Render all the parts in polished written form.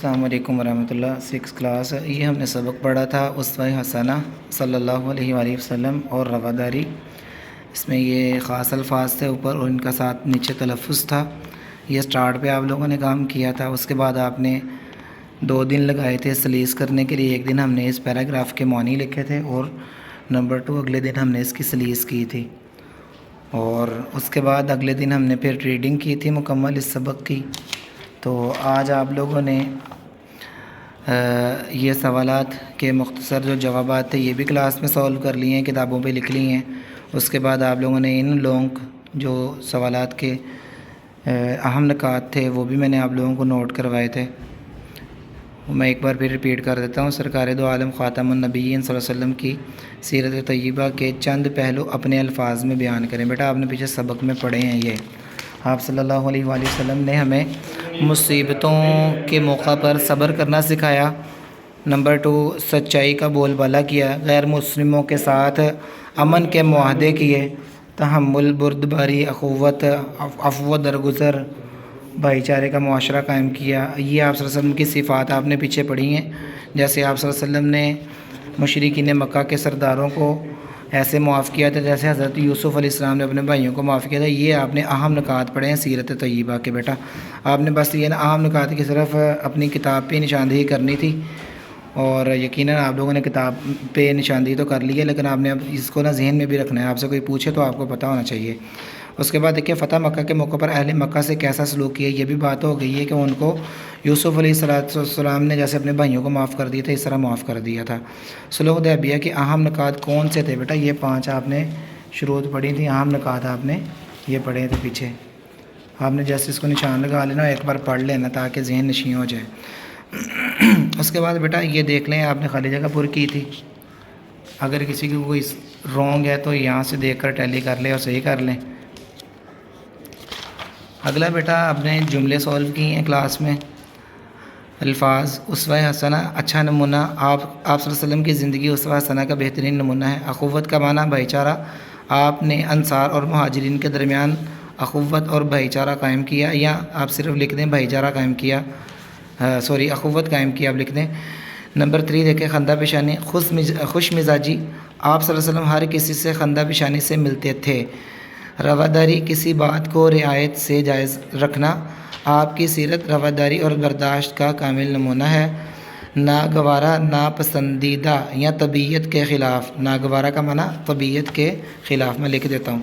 السلام علیکم ورحمۃ اللہ۔ 6 کلاس یہ ہم نے سبق پڑھا تھا اسوہ حسنہ صلی اللہ علیہ وآلہ وسلم اور رواداری۔ اس میں یہ خاص الفاظ تھے اوپر اور ان کا ساتھ نیچے تلفظ تھا۔ یہ سٹارٹ پہ آپ لوگوں نے کام کیا تھا، اس کے بعد آپ نے 2 دن لگائے تھے سلیس کرنے کے لیے۔ ایک دن ہم نے اس پیراگراف کے معنی لکھے تھے اور نمبر 2 اگلے دن ہم نے اس کی سلیس کی تھی، اور اس کے بعد اگلے دن ہم نے پھر ریڈنگ کی تھی مکمل اس سبق کی۔ تو آج آپ لوگوں نے یہ سوالات کے مختصر جو جوابات تھے یہ بھی کلاس میں سولو کر لیے ہیں، کتابوں پہ لکھ لی ہیں۔ اس کے بعد آپ لوگوں نے ان لونگ جو سوالات کے اہم نکات تھے وہ بھی میں نے آپ لوگوں کو نوٹ کروائے تھے۔ میں ایک بار پھر ریپیٹ کر دیتا ہوں۔ سرکار دو عالم خاتم النبیین صلی اللہ علیہ وسلم کی سیرت طیبہ کے چند پہلو اپنے الفاظ میں بیان کریں۔ بیٹا آپ نے پیچھے سبق میں پڑھے ہیں، یہ آپ صلی اللہ علیہ وآلہ وسلم نے ہمیں مصیبتوں کے موقع پر صبر کرنا سکھایا۔ نمبر 2 سچائی کا بول بالا کیا، غیر مسلموں کے ساتھ امن کے معاہدے کیے، تحمل، بردباری، اخوت، عفو درگزر، بھائی چارے کا معاشرہ قائم کیا۔ یہ آپ صلی اللہ علیہ وسلم کی صفات آپ نے پیچھے پڑھی ہیں، جیسے آپ صلی اللہ علیہ وسلم نے مشرکین مکہ کے سرداروں کو ایسے معاف کیا تھا جیسے حضرت یوسف علیہ السلام نے اپنے بھائیوں کو معاف کیا تھا۔ یہ آپ نے اہم نکات پڑھے ہیں سیرت طیبہ کے۔ بیٹا آپ نے بس یہ اہم نکات کی صرف اپنی کتاب پہ نشاندہی کرنی تھی، اور یقیناً آپ لوگوں نے کتاب پہ نشاندہی تو کر لی ہے، لیکن آپ نے اب اس کو ذہن میں بھی رکھنا ہے۔ آپ سے کوئی پوچھے تو آپ کو پتہ ہونا چاہیے۔ اس کے بعد دیکھیں فتح مکہ کے موقع پر اہل مکہ سے کیسا سلوک کیا، یہ بھی بات ہو گئی ہے کہ ان کو یوسف علیہ السلام نے جیسے اپنے بھائیوں کو معاف کر دیا تھا اس طرح معاف کر دیا تھا۔ صلح حدیبیہ کے اہم نکات کون سے تھے؟ بیٹا یہ 5 آپ نے شروع پڑھی تھی، اہم نکات آپ نے یہ پڑھے تھے پیچھے۔ آپ نے جیسے اس کو نشان لگا لینا، ایک بار پڑھ لینا تاکہ ذہن نشین ہو جائے۔ اس کے بعد بیٹا یہ دیکھ لیں آپ نے خالی جگہ پر کی تھی، اگر کسی کی کوئی رونگ ہے تو یہاں سے دیکھ کر ٹیلی کر لیں اور صحیح کر لیں۔ اگلا بیٹا آپ نے جملے سولو کی ہیں کلاس میں۔ الفاظ اسوہ حسنہ اچھا نمونہ، آپ صلی اللہ علیہ وسلم کی زندگی اسوہ حسنہ کا بہترین نمونہ ہے۔ اخوت کا معنی بھائی چارہ، آپ نے انصار اور مہاجرین کے درمیان اخوت اور بھائی چارہ قائم کیا، یا آپ صرف لکھ دیں بھائی چارہ قائم کیا، اخوت قائم کیا آپ لکھ دیں۔ نمبر 3 دیکھیں خندہ پیشانی، خوش مزاجی، آپ صلی اللہ علیہ وسلم ہر کسی سے خندہ پیشانی سے ملتے تھے۔ رواداری کسی بات کو رعایت سے جائز رکھنا، آپ کی سیرت رواداری اور برداشت کا کامل نمونہ ہے۔ ناگوارہ، ناپسندیدہ یا طبیعت کے خلاف، ناگوارہ کا معنی طبیعت کے خلاف، میں لکھ دیتا ہوں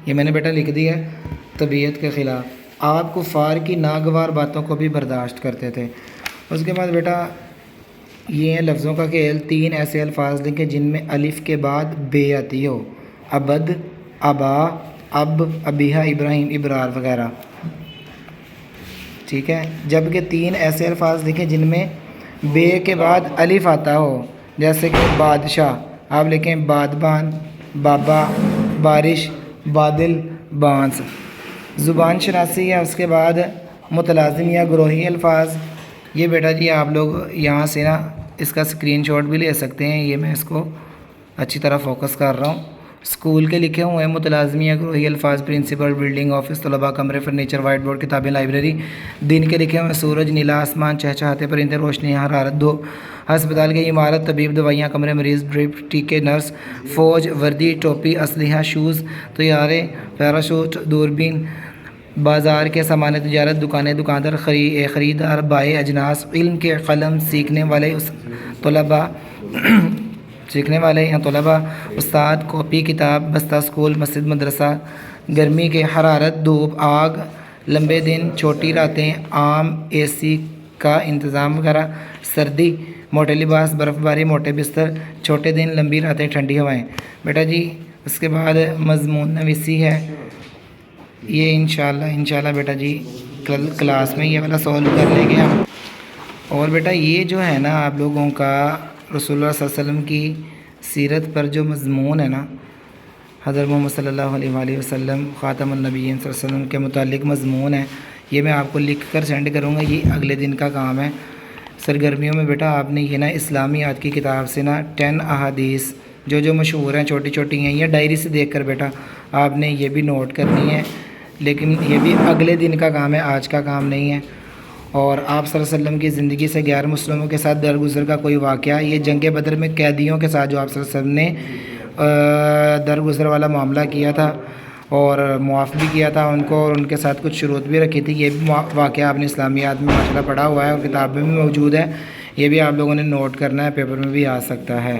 یہ میں نے بیٹا لکھ دیا ہے، طبیعت کے خلاف۔ آپ کفار کی ناگوار باتوں کو بھی برداشت کرتے تھے۔ اس کے بعد بیٹا یہ ہیں لفظوں کا کھیل۔ 3 ایسے الفاظ لکھیں جن میں الف کے بعد بے آتی ہو، ابد، ابا، اب، ابیہا، ابراہیم، ابرار وغیرہ، ٹھیک ہے۔ جبکہ 3 ایسے الفاظ لکھیں جن میں بے کے بعد الف آتا ہو، جیسے کہ بادشاہ، آپ لکھیں بادبان، بابا، بارش، بادل، بانس۔ زبان شناسی ہے، اس کے بعد متلازم یا گروہی الفاظ۔ یہ بیٹا جی آپ لوگ یہاں سے نا اس کا اسکرین شاٹ بھی لے سکتے ہیں، یہ میں اس کو اچھی طرح فوکس کر رہا ہوں۔ اسکول کے لکھے ہوئے ہیں متلازم یا گروہی الفاظ، پرنسپل، بلڈنگ، آفس، طلباء، کمرے، فرنیچر، وائٹ بورڈ، کتابیں، لائبریری۔ دن کے لکھے ہوئے ہیں سورج، نیلا آسمان، چہچہاتے پرندے، روشنی، حرارت، دو۔ ہسپتال کی عمارت، طبیب، دوائیاں، کمرے، مریض، ڈرپ، ٹیکے، نرس، فوج، وردی، ٹوپی، اسلحہ، شوز، طیارے، پیراشوٹ، دوربین۔ بازار کے سامان تجارت، دکانیں، دکاندار، خریدار، بائع اجناس۔ علم کے قلم، سیکھنے والے یا طلباء، استاد، کاپی، کتاب، بستہ، اسکول، مسجد، مدرسہ۔ گرمی کے حرارت، دھوپ، آگ، لمبے دن، چھوٹی راتیں، عام، اے سی کا انتظام وغیرہ۔ سردی، موٹے لباس، برف باری، موٹے بستر، چھوٹے دن، لمبی راتیں، ٹھنڈی ہوائیں۔ بیٹا جی اس کے بعد مضمون نویسی ہے، یہ انشاءاللہ بیٹا جی کل کلاس میں یہ والا سولو کر لیں گے ہم۔ اور بیٹا یہ جو ہے نا آپ لوگوں کا رسول اللہ صلی اللہ علیہ وسلم کی سیرت پر جو مضمون ہے نا، حضرت محمد صلی اللہ علیہ وآلہ وسلم خاتم النبیین صلی اللہ علیہ وسلم کے متعلق مضمون ہے، یہ میں آپ کو لکھ کر سینڈ کروں گا، یہ اگلے دن کا کام ہے۔ سرگرمیوں میں بیٹا آپ نے یہ نا اسلامیات کی کتاب سے نا 10 احادیث جو مشہور ہیں، چھوٹی چھوٹی ہیں، یا ڈائری سے دیکھ کر بیٹا آپ نے یہ بھی نوٹ کرنی ہے، لیکن یہ بھی اگلے دن کا کام ہے، آج کا کام نہیں ہے۔ اور آپ صلی اللہ علیہ وسلم کی زندگی سے غیر مسلموں کے ساتھ درگزر کا کوئی واقعہ. یہ جنگ بدر میں قیدیوں کے ساتھ جو آپ صلی اللہ علیہ وسلم نے درگزر والا معاملہ کیا تھا اور معاف بھی کیا تھا ان کو، اور ان کے ساتھ کچھ شروط بھی رکھی تھی. یہ بھی واقعہ آپ نے اسلامیات میں ماشاءاللہ پڑھا ہوا ہے اور کتاب میں بھی موجود ہے. یہ بھی آپ لوگوں نے نوٹ کرنا ہے، پیپر میں بھی آ سکتا ہے.